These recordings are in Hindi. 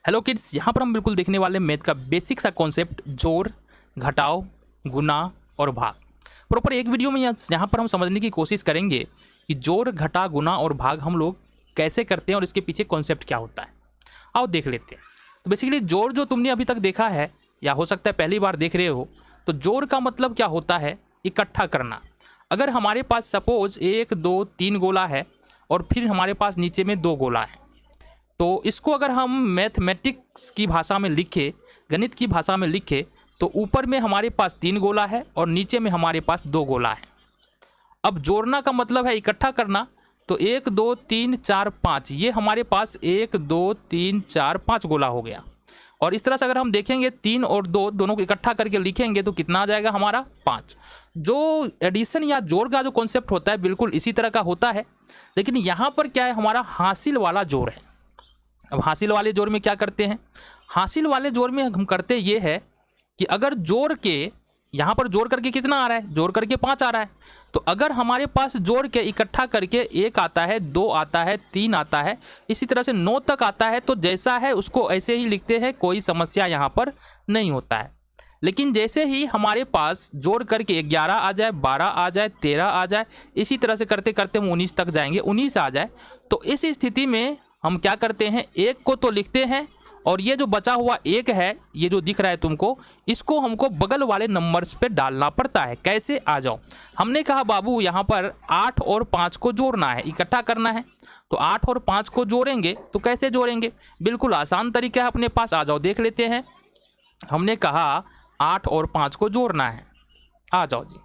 हेलो किड्स, यहाँ पर हम बिल्कुल देखने वाले मैथ का बेसिक सा कॉन्सेप्ट जोड़, घटाव, गुना और भाग। प्रॉपर एक वीडियो में यहाँ पर हम समझने की कोशिश करेंगे कि जोड़, घटा, गुना और भाग हम लोग कैसे करते हैं और इसके पीछे कॉन्सेप्ट क्या होता है। आओ देख लेते हैं। तो बेसिकली जोड़ जो तुमने अभी तक देखा है या हो सकता है पहली बार देख रहे हो, तो जोड़ का मतलब क्या होता है? इकट्ठा करना। अगर हमारे पास सपोज 1 2 3 गोला है और फिर हमारे पास नीचे में 2 गोला है, तो इसको अगर हम मैथमेटिक्स की भाषा में लिखें, गणित की भाषा में लिखें, तो ऊपर में हमारे पास 3 गोला है और नीचे में हमारे पास 2 गोला है। अब जोड़ना का मतलब है इकट्ठा करना। तो 1 2 3 4 5 ये हमारे पास 1 2 3 4 5 गोला हो गया। और इस तरह से अगर हम देखेंगे 3 और 2 दोनों को इकट्ठा करके लिखेंगे तो कितना आ जाएगा हमारा? 5। जो एडिशन या जोड़ का जो कॉन्सेप्ट होता है बिल्कुल इसी तरह का होता है, लेकिन यहाँ पर क्या है, हमारा हासिल वाला जोड़ है। अब हासिल वाले जोड़ में क्या करते हैं? हासिल वाले जोड़ में हम करते ये है कि अगर जोड़ के यहाँ पर जोड़ करके कितना आ रहा है? जोड़ करके 5 आ रहा है। तो अगर हमारे पास जोड़ के इकट्ठा करके 1 आता है, 2 आता है, 3 आता है, इसी तरह से 9 तक आता है, तो जैसा है उसको ऐसे ही लिखते हैं, कोई समस्या यहाँ पर नहीं होता है। लेकिन जैसे ही हमारे पास जोड़ करके 11 आ जाए, 12 आ जाए, 13 आ जाए, इसी तरह से करते करते हम 19 तक जाएंगे, 19 आ जाए, तो इस स्थिति में हम क्या करते हैं? 1 को तो लिखते हैं और ये जो बचा हुआ 1 है, ये जो दिख रहा है तुमको, इसको हमको बगल वाले नंबर्स पे डालना पड़ता है। कैसे? आ जाओ। हमने कहा बाबू यहाँ पर 8 और 5 को जोड़ना है, इकट्ठा करना है। तो 8 और 5 को जोड़ेंगे तो कैसे जोड़ेंगे? बिल्कुल आसान तरीका है अपने पास, आ जाओ देख लेते हैं। हमने कहा 8 और 5 को जोड़ना है, आ जाओ जी।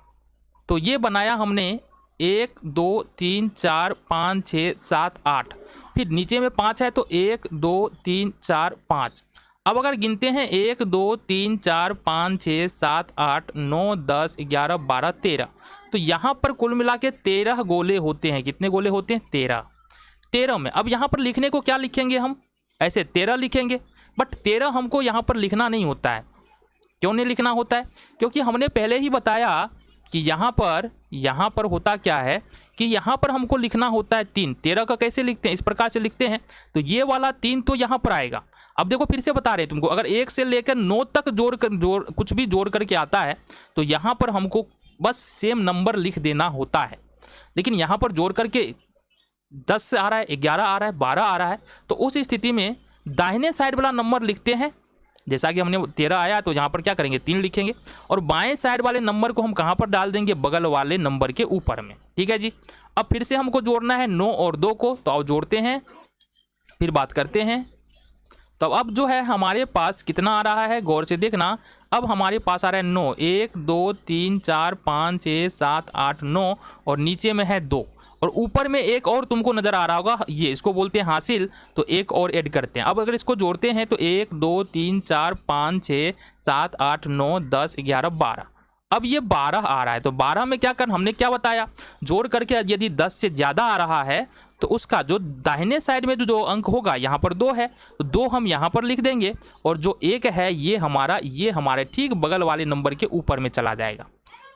तो ये बनाया हमने 1 2 3 4 5 6 7 8, फिर नीचे में 5 है तो 1 2 3 4 5। अब अगर गिनते हैं 1 2 3 4 5 6 7 8 9 10 11 12 13, तो यहाँ पर कुल मिला के 13 गोले होते हैं। कितने गोले होते हैं? 13। 13 में अब यहाँ पर लिखने को क्या लिखेंगे हम? ऐसे 13 लिखेंगे, बट 13 हमको यहाँ पर लिखना नहीं होता है। क्यों नहीं लिखना होता है? क्योंकि हमने पहले ही बताया कि यहाँ पर होता क्या है कि यहाँ पर हमको लिखना होता है 3। 13 का कैसे लिखते हैं? इस प्रकार से लिखते हैं। तो ये वाला 3 तो यहाँ पर आएगा। अब देखो फिर से बता रहे हैं तुमको, अगर 1 से लेकर 9 तक कुछ भी जोड़ करके आता है तो यहाँ पर हमको बस सेम नंबर लिख देना होता है। लेकिन यहाँ पर जोड़ करके 10 आ रहा है, 11 आ रहा है, 12 आ रहा है, तो उस स्थिति में दाहिने साइड वाला नंबर लिखते हैं। जैसा कि हमने 13 आया तो यहाँ पर क्या करेंगे? 3 लिखेंगे, और बाएं साइड वाले नंबर को हम कहाँ पर डाल देंगे? बगल वाले नंबर के ऊपर में। ठीक है जी। अब फिर से हमको जोड़ना है 9 और 2 को, तो आओ जोड़ते हैं, फिर बात करते हैं। तो अब जो है हमारे पास कितना आ रहा है? गौर से देखना। अब हमारे पास आ रहा है 9। 1 2 3 4 5 6 7 8 9 और नीचे में है 2, और ऊपर में एक और तुमको नजर आ रहा होगा, ये इसको बोलते हैं हासिल, तो एक और ऐड करते हैं। अब अगर इसको जोड़ते हैं तो 1 2 3 4 5 6 7 8 9 10 11 12। अब ये 12 आ रहा है, तो 12 में क्या करना? हमने क्या बताया? जोड़ करके यदि 10 से ज़्यादा आ रहा है तो उसका जो दाहिने साइड में जो अंक होगा, यहाँ पर 2 है तो 2 हम यहाँ पर लिख देंगे, और जो 1 है ये हमारे ठीक बगल वाले नंबर के ऊपर में चला जाएगा।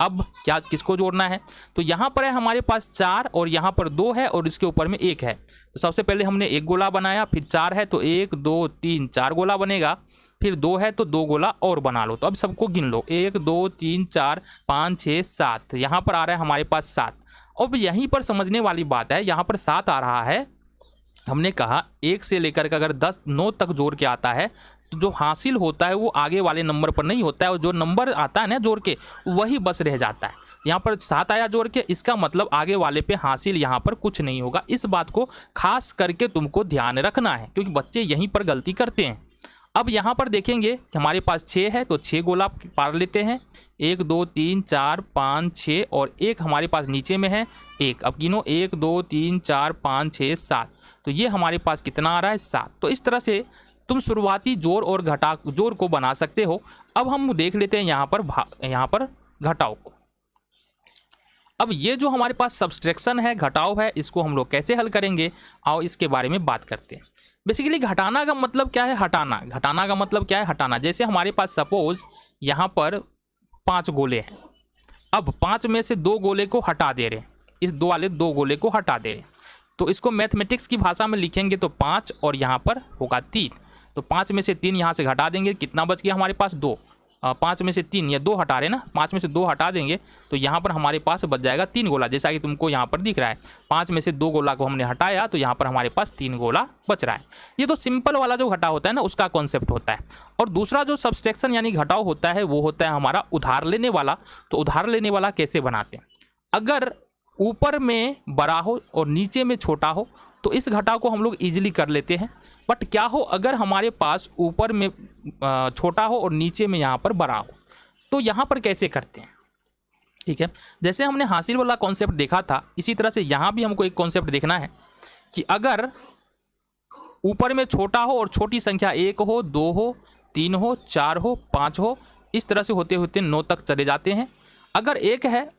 अब क्या किसको जोड़ना है? तो यहाँ पर है हमारे पास 4 और यहाँ पर 2 है और इसके ऊपर में 1 है। तो सबसे पहले हमने 1 गोला बनाया, फिर 4 है तो 1 2 3 4 गोला बनेगा, फिर 2 है तो 2 गोला और बना लो। तो अब सबको गिन लो, 1 2 3 4 5 6 7, यहाँ पर आ रहा है हमारे पास 7। अब यहीं पर समझने वाली बात है, यहाँ पर 7 आ रहा है। हमने कहा 1 से लेकर के अगर 9 तक जोड़ के आता है तो जो हासिल होता है वो आगे वाले नंबर पर नहीं होता है, और जो नंबर आता है ना जोड़ के वही बस रह जाता है। यहाँ पर 7 आया जोड़ के, इसका मतलब आगे वाले पे हासिल यहाँ पर कुछ नहीं होगा। इस बात को खास करके तुमको ध्यान रखना है, क्योंकि बच्चे यहीं पर गलती करते हैं। अब यहाँ पर देखेंगे कि हमारे पास 6 है तो 6 गोला पार लेते हैं, 1 2 3 4 5 6 और 1 हमारे पास नीचे में है 1। अब गिनो 1 2 3 4 5 6 7, तो ये हमारे पास कितना आ रहा है? 7। तो इस तरह से तुम शुरुआती जोड़ और जोड़ को बना सकते हो। अब हम देख लेते हैं यहाँ पर घटाव को। अब ये जो हमारे पास सब्सट्रैक्शन है, घटाव है, इसको हम लोग कैसे हल करेंगे? आओ इसके बारे में बात करते हैं। बेसिकली घटाना का मतलब क्या है? हटाना। घटाना का मतलब क्या है? हटाना। जैसे हमारे पास सपोज यहाँ पर 5 गोले हैं, अब 5 में से 2 गोले को हटा दे रहे हैं, इस 2 गोले को हटा दे रहे हैं, तो इसको मैथमेटिक्स की भाषा में लिखेंगे तो 5 और यहाँ पर होगा 3। तो 5 में से 3 यहाँ से घटा देंगे, कितना बच गया हमारे पास 2। 5 में से 3 या 2 हटा रहे ना, 5 में से 2 हटा देंगे तो यहाँ पर हमारे पास बच जाएगा 3 गोला, जैसा कि तुमको यहाँ पर दिख रहा है। 5 में से 2 गोला को हमने हटाया तो यहाँ पर हमारे पास 3 गोला बच रहा है। ये तो सिंपल वाला जो घटाव होता है ना उसका कॉन्सेप्ट होता है। और दूसरा जो सब्सट्रैक्शन यानी घटाव होता है वो होता है हमारा उधार लेने वाला। तो उधार लेने वाला कैसे बनाते हैं, अगर ऊपर में बड़ा हो और नीचे में छोटा हो तो इस घटाव को हम लोग ईजिली कर लेते हैं। बट क्या हो अगर हमारे पास ऊपर में छोटा हो और नीचे में यहाँ पर बड़ा हो, तो यहाँ पर कैसे करते हैं। ठीक है, जैसे हमने हासिल वाला कॉन्सेप्ट देखा था, इसी तरह से यहाँ भी हमको एक कॉन्सेप्ट देखना है कि अगर ऊपर में छोटा हो और छोटी संख्या 1 हो, 2 हो, 3 हो, 4 हो, 5 हो, इस तरह से होते होते 9 तक चले जाते हैं। अगर 1 है,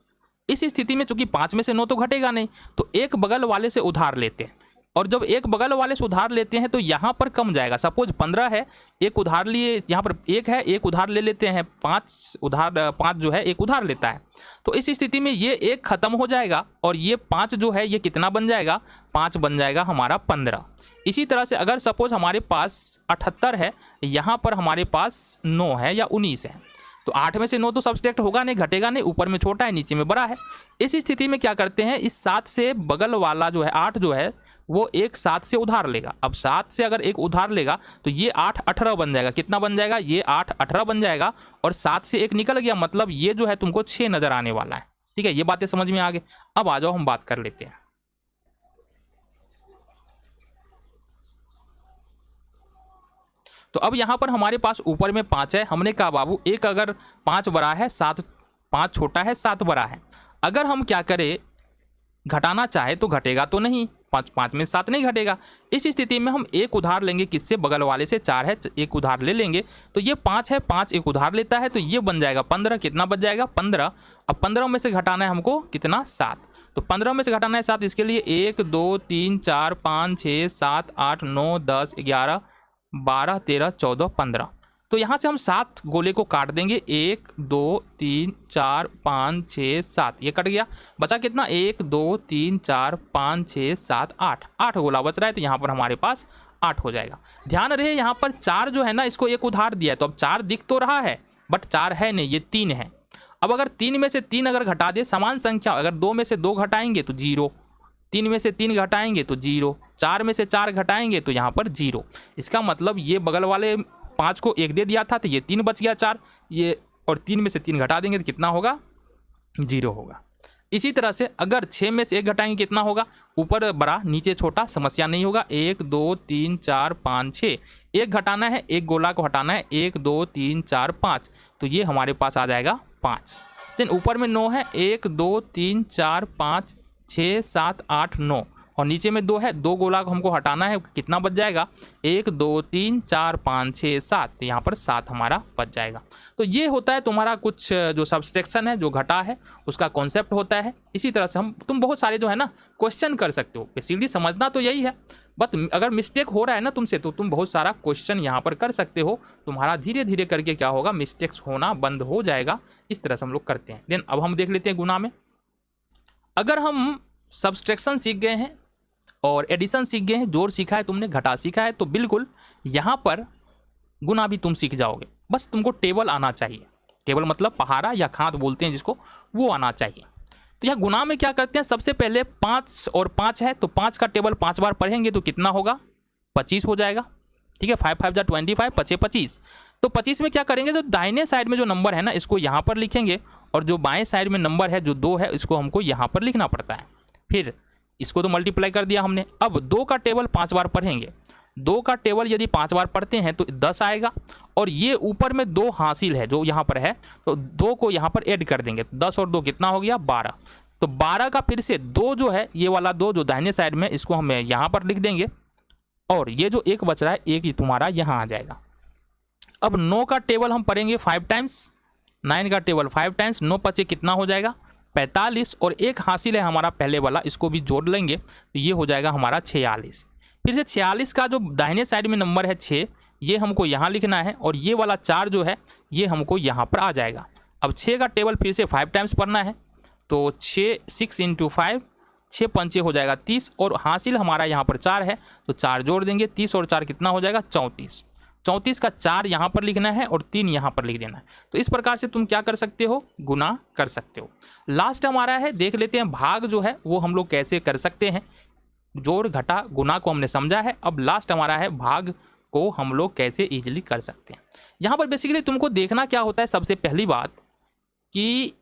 इस स्थिति में चूंकि 5 में से 9 तो घटेगा नहीं, तो एक बगल वाले से उधार लेते हैं। और जब एक बगल वाले से उधार लेते हैं तो यहाँ पर कम जाएगा। सपोज 15 है, एक उधार लिए, यहाँ पर 1 है, एक उधार ले लेते हैं, 5 जो है एक उधार लेता है। तो इस स्थिति में ये 1 खत्म हो जाएगा और ये 5 जो है ये कितना बन जाएगा, 5 बन जाएगा हमारा 15। इसी तरह से अगर सपोज हमारे पास 78 है, यहाँ पर हमारे पास 9 है या 19 है, तो 8 में से 9 तो सब्सट्रैक्ट होगा नहीं, घटेगा नहीं, ऊपर में छोटा है नीचे में बड़ा है। इस स्थिति में क्या करते हैं, इस 7 से बगल वाला जो है 8 जो है वो एक 7 से उधार लेगा। अब 7 से अगर एक उधार लेगा तो ये 8 18 बन जाएगा। कितना बन जाएगा, ये 8 18 बन जाएगा और 7 से एक निकल गया, मतलब ये जो है तुमको 6 नजर आने वाला है। ठीक है, ये बातें समझ में आ गई। अब आ जाओ हम बात कर लेते हैं। तो अब यहाँ पर हमारे पास ऊपर में 5 है। हमने कहा बाबू एक अगर 5 बड़ा है, 5 छोटा है, 7 बड़ा है। अगर हम क्या करें, घटाना चाहे तो घटेगा तो नहीं, 5 में 7 नहीं घटेगा। इस स्थिति में हम एक उधार लेंगे, किससे, बगल वाले से। 4 है, एक उधार ले लेंगे तो ये 5 है, 5 एक उधार लेता है तो ये बन जाएगा 15। कितना बच जाएगा, 15। अब 15 में से घटाना है हमको कितना, 7। तो 15 में से घटाना है 7, इसके लिए 1 2 3 4 5 6 7 8 9 10 11 12 13 14 15। तो यहाँ से हम 7 गोले को काट देंगे, 1 2 3 4 5 6 7, ये कट गया। बचा कितना, 1 2 3 4 5 6 7 8, 8 गोला बच रहा है। तो यहाँ पर हमारे पास 8 हो जाएगा। ध्यान रहे यहाँ पर 4 जो है ना, इसको एक उधार दिया है तो अब 4 दिख तो रहा है बट 4 है नहीं, ये 3 है। अब अगर 3 में से 3 अगर घटा दे, समान संख्या, अगर 2 में से 2 घटाएंगे तो 0, 3 में से 3 घटाएंगे तो 0, 4 में से 4 घटाएंगे तो यहाँ पर 0। इसका मतलब ये बगल वाले 5 को 1 दे दिया था तो ये 3 बच गया, 4 ये, और 3 में से 3 घटा देंगे तो कितना होगा, 0 होगा। इसी तरह से अगर 6 में से 1 घटाएंगे कितना होगा, ऊपर बड़ा नीचे छोटा, समस्या नहीं होगा। 1 2 3 4 5 6, 1 घटाना है, एक गोला को हटाना है, 1 2 3 4 5, तो ये हमारे पास आ जाएगा 5। देन ऊपर में 9 है, 1 2 3 4 5 6 7 8 9, और नीचे में 2 है, 2 गोला को हमको हटाना है, कितना बच जाएगा, 1 2 3 4 5 6 7, तो यहाँ पर 7 हमारा बच जाएगा। तो ये होता है तुम्हारा कुछ जो सब्सट्रैक्शन है, जो घटा है, उसका कॉन्सेप्ट होता है। इसी तरह से तुम बहुत सारे जो है ना क्वेश्चन कर सकते हो। बेसिकली समझना तो यही है, बट अगर मिस्टेक हो रहा है ना तुमसे तो तुम बहुत सारा क्वेश्चन यहाँ पर कर सकते हो। तुम्हारा धीरे धीरे करके क्या होगा, मिस्टेक्स होना बंद हो जाएगा। इस तरह से हम लोग करते हैं। देन अब हम देख लेते हैं गुना में। अगर हम सब्सट्रैक्शन सीख गए हैं और एडिशन सीख गए हैं, जोड़ सीखा है तुमने, घटा सीखा है, तो बिल्कुल यहाँ पर गुना भी तुम सीख जाओगे। बस तुमको टेबल आना चाहिए। टेबल मतलब पहाड़ा या खाद बोलते हैं जिसको, वो आना चाहिए। तो यहाँ गुना में क्या करते हैं, सबसे पहले 5 और 5 है तो 5 का टेबल 5 बार पढ़ेंगे तो कितना होगा, 25 हो जाएगा। ठीक है, 5 5 जा 25, 5 25। तो 25 में क्या करेंगे, जो दाहिने साइड में जो नंबर है ना इसको यहाँ पर लिखेंगे, और जो बाएं साइड में नंबर है जो 2 है इसको हमको यहाँ पर लिखना पड़ता है। फिर इसको तो मल्टीप्लाई कर दिया हमने। अब 2 का टेबल 5 बार पढ़ेंगे। 2 का टेबल यदि 5 बार पढ़ते हैं तो 10 आएगा, और ये ऊपर में 2 हासिल है जो यहाँ पर है तो 2 को यहाँ पर ऐड कर देंगे। 10 और 2 कितना हो गया, 12। तो 12 का फिर से 2 जो है, ये वाला 2 जो दाहिने साइड में, इसको हम यहाँ पर लिख देंगे, और ये जो 1 बच रहा है 1 ही तुम्हारा यहाँ आ जाएगा। अब 9 का टेबल हम पढ़ेंगे 5 टाइम्स, 9 का टेबल 5 टाइम्स, 9 5 कितना हो जाएगा, 45, और 1 हासिल है हमारा पहले वाला, इसको भी जोड़ लेंगे तो ये हो जाएगा हमारा 46। फिर से 46 का जो दाहिने साइड में नंबर है 6, ये हमको यहाँ लिखना है, और ये वाला 4 जो है ये हमको यहाँ पर आ जाएगा। अब 6 का टेबल फिर से 5 टाइम्स पढ़ना है तो 6 × 5, 6 पंचे हो जाएगा 30, और हासिल हमारा यहाँ पर 4 है तो 4 जोड़ देंगे, 30 और 4 कितना हो जाएगा, 34। 34 का 4 यहाँ पर लिखना है और 3 यहाँ पर लिख देना है। तो इस प्रकार से तुम क्या कर सकते हो, गुना कर सकते हो। लास्ट हमारा है, देख लेते हैं भाग जो है वो हम लोग कैसे कर सकते हैं। जोड़ घटा गुना को हमने समझा है, अब लास्ट हमारा है भाग को हम लोग कैसे इजीली कर सकते हैं। यहाँ पर बेसिकली तुमको देखना क्या होता है, सबसे पहली बात कि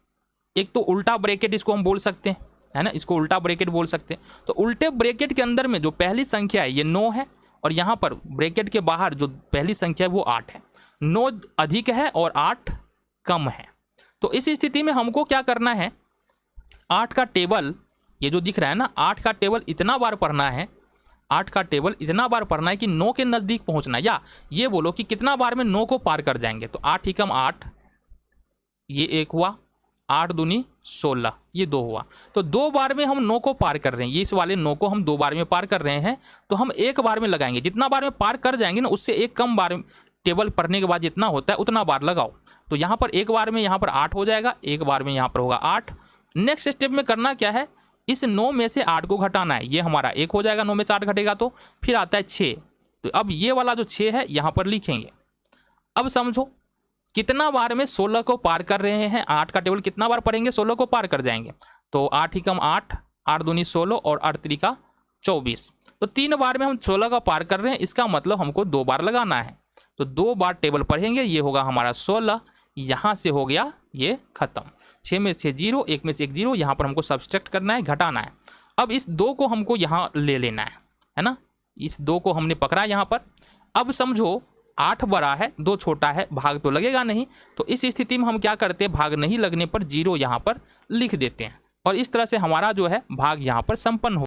एक तो उल्टा ब्रैकेट इसको हम बोल सकते हैं, है ना, इसको उल्टा ब्रैकेट बोल सकते हैं। तो उल्टे ब्रैकेट के अंदर में जो पहली संख्या है ये 9 है और यहाँ पर ब्रैकेट के बाहर जो पहली संख्या है वो 8 है। 9 अधिक है और 8 कम है। तो इस स्थिति में हमको क्या करना है, 8 का टेबल ये जो दिख रहा है ना, 8 का टेबल इतना बार पढ़ना है, 8 का टेबल इतना बार पढ़ना है कि 9 के नज़दीक पहुँचना, या ये बोलो कि कितना बार में 9 को पार कर जाएंगे। तो 8 ही कम 8, ये 1 हुआ, 8 दूनी 16, ये 2 हुआ। तो 2 बार में हम 9 को पार कर रहे हैं, ये इस वाले 9 को हम 2 बार में पार कर रहे हैं। तो हम 1 बार में लगाएंगे, जितना बार में पार कर जाएंगे ना उससे एक कम बार टेबल पढ़ने के बाद जितना होता है उतना बार लगाओ। तो यहाँ पर 1 बार में यहाँ पर 8 हो जाएगा, 1 बार में यहाँ पर होगा 8। नेक्स्ट स्टेप में करना क्या है, इस 9 में से 8 को घटाना है, ये हमारा 1 हो जाएगा, 9 में से 8 घटेगा तो फिर आता है 6। तो अब ये वाला जो 6 है यहाँ पर लिखेंगे। अब समझो कितना बार में 16 को पार कर रहे हैं, 8 का टेबल कितना बार पढ़ेंगे, 16 को पार कर जाएंगे। तो 8 ही कम 8, 8 दूनी 16 और 8 त्रिका 24। तो 3 बार में हम 16 का पार कर रहे हैं, इसका मतलब हमको 2 बार लगाना है। तो 2 बार टेबल पढ़ेंगे, ये होगा हमारा 16, यहाँ से हो गया ये खत्म। 6 में से 0, 1 में से 1 0, यहाँ पर हमको सब्सट्रैक्ट करना है, घटाना है। अब इस 2 को हमको यहाँ ले लेना है ना, इस 2 को हमने पकड़ा यहाँ पर। अब समझो 8 बड़ा है, 2 छोटा है, भाग तो लगेगा नहीं। तो इस स्थिति में हम क्या करते हैं, भाग नहीं लगने पर 0 यहाँ पर लिख देते हैं और इस तरह से हमारा जो है भाग यहाँ पर संपन्न हो